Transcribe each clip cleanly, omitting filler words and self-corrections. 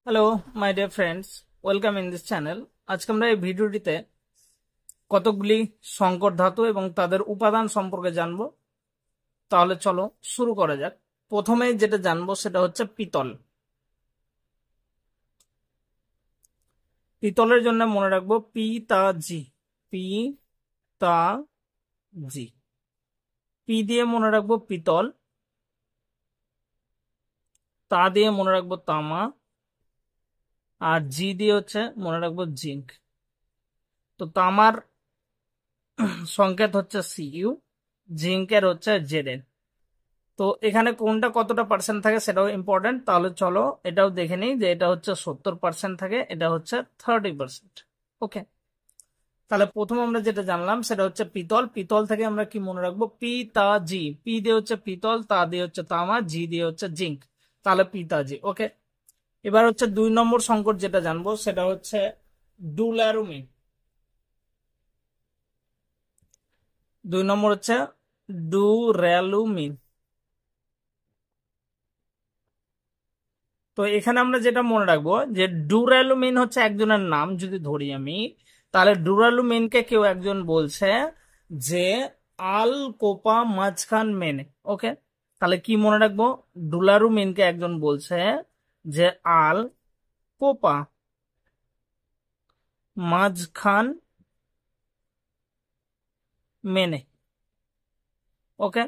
Hello my dear friends, welcome in this channel. আজকে আমরা এই ভিডিওটিতে কতগুলি সংকর ধাতু এবং তাদের উপাদান সম্পর্কে জানবো। তাহলে চলো শুরু করা যাক। প্রথমে যেটা জানবো সেটা হচ্ছে পিতল। পিতলের জন্য মনে রাখবো পি তা জি, পি তা জি। পি দিয়ে মনে রাখবো পিতল, তা দিয়ে মনে রাখবো তামা, আর জি দিয়ে হচ্ছে মনে রাখবো জিঙ্ক। তো তামার সংকেত হচ্ছে সিইউ, জিঙ্কের হচ্ছে জেডএন। তো এখানে কোনটা কতটা পার্সেন্ট থাকে সেটাও ইম্পর্টেন্ট। তাহলে চলো এটাও দেখে নিই যে এটা হচ্ছে 70% থাকে, এটা হচ্ছে 30%। ওকে, তাহলে প্রথম আমরা যেটা জানলাম সেটা হচ্ছে পিতল। পিতল থেকে আমরা কি মনে রাখবো? পি তা জি। পি দিয়ে হচ্ছে পিতল, তা দিয়ে হচ্ছে তামা, জি দিয়ে হচ্ছে জিঙ্ক। তাহলে পিতাজি। ওকে, এবার হচ্ছে 2 নম্বর সংকট যেটা জানবো সেটা হচ্ছে ডুলারুমিন। 2 নম্বর হচ্ছে ডুরালুমিন। তো এখানে আমরা যেটা মনে রাখবো যে ডুরালুমিন হচ্ছে একজনের নাম যদি ধরি আমি, তাহলে ডুরালুমিনকে কেউ একজন বলছে যে আল কোপা মাঝখান মেনে। ওকে, তাহলে কি মনে রাখবো? ডুরালুমিনকে একজন বলছে যে আল কোপা মাঝখান মেনে। ওকে,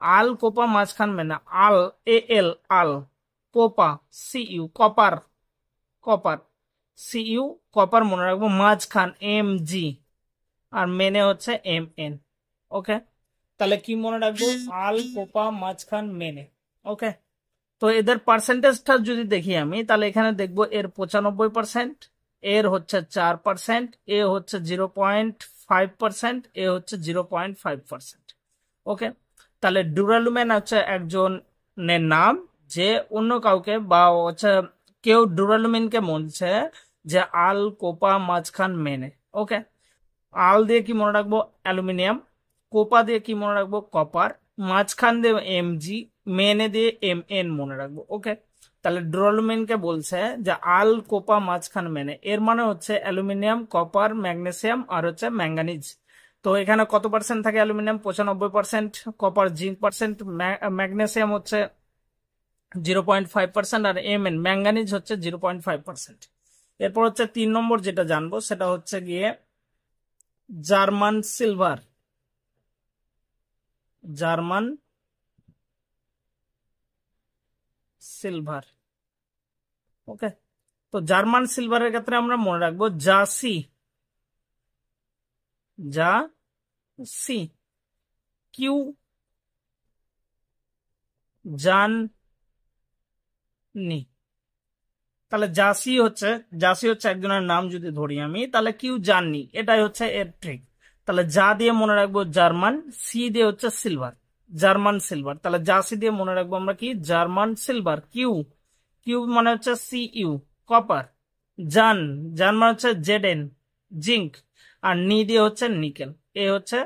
আল কোপা মাঝখান মেনে, আল এ এল আল, কোপা CU copper, copper CU copper মনে রাখবো, মাঝখান এম জি, আর মেনে হচ্ছে এম এন। ওকে, তাহলে কি মনে রাখবো? আল কোপা মাঝখান মেনে। ওকে, তো এদের পার্সেন্টেজটা যদি দেখি আমি, তাহলে এখানে দেখবো এর 95%, এর হচ্ছে 4%, এ হচ্ছে 0.5%, এ হচ্ছে 0.5%। ওকে, তাহলে ডুরালুমেন হচ্ছে একজনের নাম, যে অন্য কাউকে বা হচ্ছে কেউ ডুরালুমিনকে বলছে যে আল কোপা মাঝখান মেনে। ওকে, আল দিয়ে কি মনে রাখবো? অ্যালুমিনিয়াম। কোপা দিয়ে কি মনে রাখবো? কপার। মাঝখান দিয়ে এম জি, মেনে দিয়ে এম এন মনে রাখবো। ওকে, তাহলে ডুরালুমিনকে বলছে যে আল কোপা মাঝখান মেনে, এর মানে হচ্ছে অ্যালুমিনিয়াম, কপার, ম্যাগনেসিয়াম আর হচ্ছে ম্যাঙ্গানিজ। তো এখানে কত পার্সেন্ট থাকে? Aluminium 95%, copper zinc percent, magnesium হচ্ছে 0.5%, আর এম এন ম্যাঙ্গানিজ হচ্ছে 0.5%। এরপর হচ্ছে 3 নম্বর যেটা জানবো সেটা হচ্ছে গিয়ে German silver. German silver. Okay, তো জার্মান সিলভারের ক্ষেত্রে আমরা মনে রাখবো জাসি, জাসি, কিউ জাননি। তাহলে জাসি হচ্ছে একজনের নাম যদি ধরি আমি, তাহলে কিউ জাননি, এটাই হচ্ছে এর ট্রিক। তাহলে যা দিয়ে মনে রাখবো জার্মান, সি দিয়ে হচ্ছে সিলভার, জার্মান সিলভার। তাহলে জাসি দিয়ে মনে রাখবো আমরা কি? German silver. কিউ, কিউ মানে হচ্ছে সিইউ কপার, জান, জান মানে হচ্ছে জেডেন জিঙ্ক, আর নি দিয়ে হচ্ছে নিকেল। এ হচ্ছে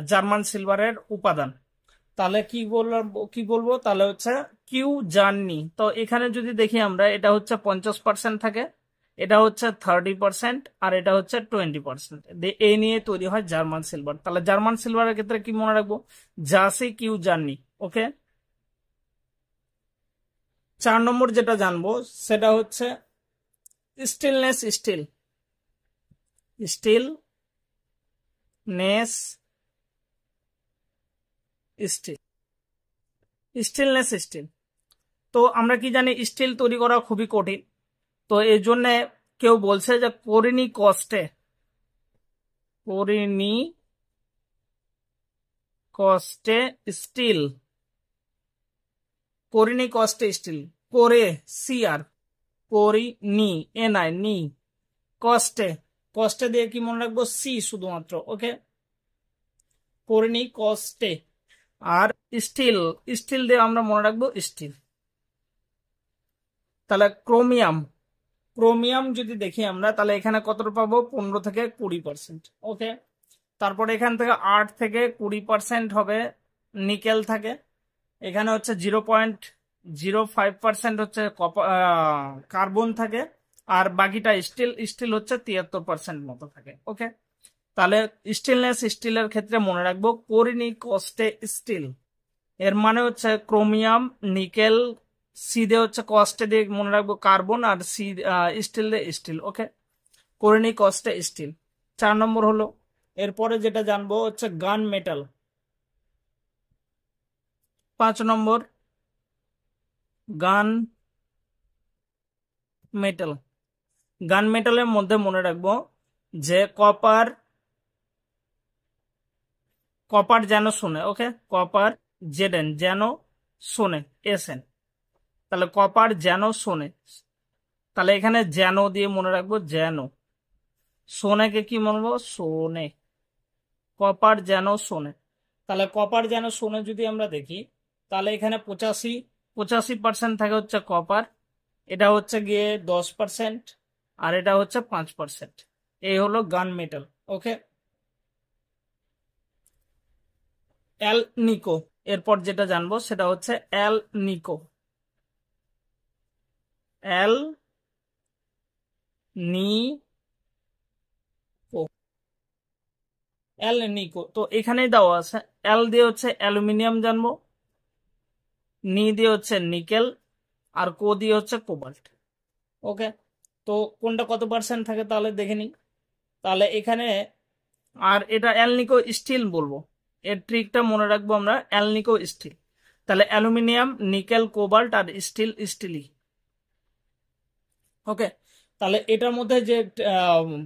জার্মান সিলভারের উপাদান। তাহলে কি বলবো তাহলে হচ্ছে কিউ জার্নি। তো এখানে যদি দেখি আমরা, এটা হচ্ছে 50% থাকে, এটা হচ্ছে 30%, আর এটা হচ্ছে 20%। এই নিয়ে তৈরি হয় জার্মান সিলভার। তাহলে জার্মান সিলভারের ক্ষেত্রে কি মনে রাখবো? জাসি কিউ জার্নি। ওকে, 4 নম্বর যেটা জানবো সেটা হচ্ছে stillness still, stillness still, stillness still. তো আমরা কি জানি? স্টিল তৈরি করা খুবই কঠিন। তো এই জন্য কেউ বলছে যে করিনি কষ্টে, করিনি কষ্টে স্টিল, করিনি কষ্টে স্টিল, করে সিআর, করিনি এনআই নি, কষ্টে, কষ্টে দিয়ে কি মনে রাখবো? সি শুধুমাত্র। ওকে, করিনি কষ্টে। আর স্টিল, স্টিল দিয়ে আমরা মনে রাখবো স্টিল। তাহলে ক্রোমিয়াম, ক্রোমিয়াম যদি দেখি আমরা, তাহলে এখানে কতটা পাবো? 15 থেকে 20%। ওকে, তারপরে এখান থেকে 8 থেকে 20% হবে নিকেল থাকে। এখানে হচ্ছে 0.05% হচ্ছে কার্বন থাকে, আর বাকিটা স্টিল। স্টিল হচ্ছে 73% মতো থাকে। ওকে, তাহলে স্টিলনেস স্টিলের ক্ষেত্রে মনে রাখবো কোরিনিক কস্টে স্টিল, এর মানে হচ্ছে ক্রোমিয়াম নিকেল, সি দিয়ে হচ্ছে কস্টে দিয়ে মনে রাখবো কার্বন, আর সি স্টিল দিয়ে স্টিল। ওকে, কোরিনিক কস্টে স্টিল 4 নম্বর হলো। এরপরে যেটা জানবো হচ্ছে গান মেটাল। 5 নম্বর গান মেটাল। গান মেটালের মধ্যে মনে রাখবো যে কপার, কপার যেন শোনে। ওকে, কপার জেডেন যেন শোনে এসএন, তাহলে কপার যেন শোনে, তাহলে এখানে যেন দিয়ে মনে রাখবো যেন, সোনেকে কি বলবো সোনে, কপার যেন শোনে। তাহলে কপার যেন শোনে যদি আমরা দেখি, তাহলে এখানে 85% থাকে হচ্ছে কপার, এটা হচ্ছে গিয়ে 10%, আর এটা হচ্ছে 5%। এই হলো গান মেটাল। ওকে, এল নিকো। এরপর যেটা জানবো সেটা হচ্ছে এল নিকো। এল নিকো, এল নিকো তো এখানেই দেওয়া আছে। এল দিয়ে হচ্ছে অ্যালুমিনিয়াম জানবো, নি দিয়ে হচ্ছে নিকেল, আর কো দিয়ে হচ্ছে কোবাল্ট। ওকে, তো কোনটা কত পার্সেন্ট থাকে তাহলে দেখে নিই। তাহলে এখানে, আর এটা অ্যালনিকো স্টিল বলবো, এর ট্রিকটা মনে রাখবো আমরা, অ্যালনিকো স্টিল। তাহলে অ্যালুমিনিয়াম নিকেল কোবাল্ট আর স্টিল স্টিলই। ওকে, তাহলে এটার মধ্যে যে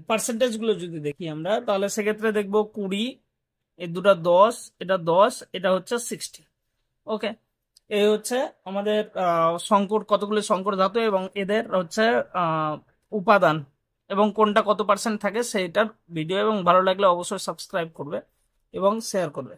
পার্সেন্টেজ গুলো যদি দেখি আমরা, তাহলে সেক্ষেত্রে দেখবো 20, এই দুটা 10, এটা 10, এটা হচ্ছে 60। ওকে, এই হচ্ছে আমাদের সংকর, কতগুলো সংকর ধাতু এবং এদের হচ্ছে উপাদান এবং কোনটা কত পার্সেন্ট থাকে সেইটার ভিডিও। এবং ভালো লাগলে অবশ্যই সাবস্ক্রাইব করবে এবং শেয়ার করবে।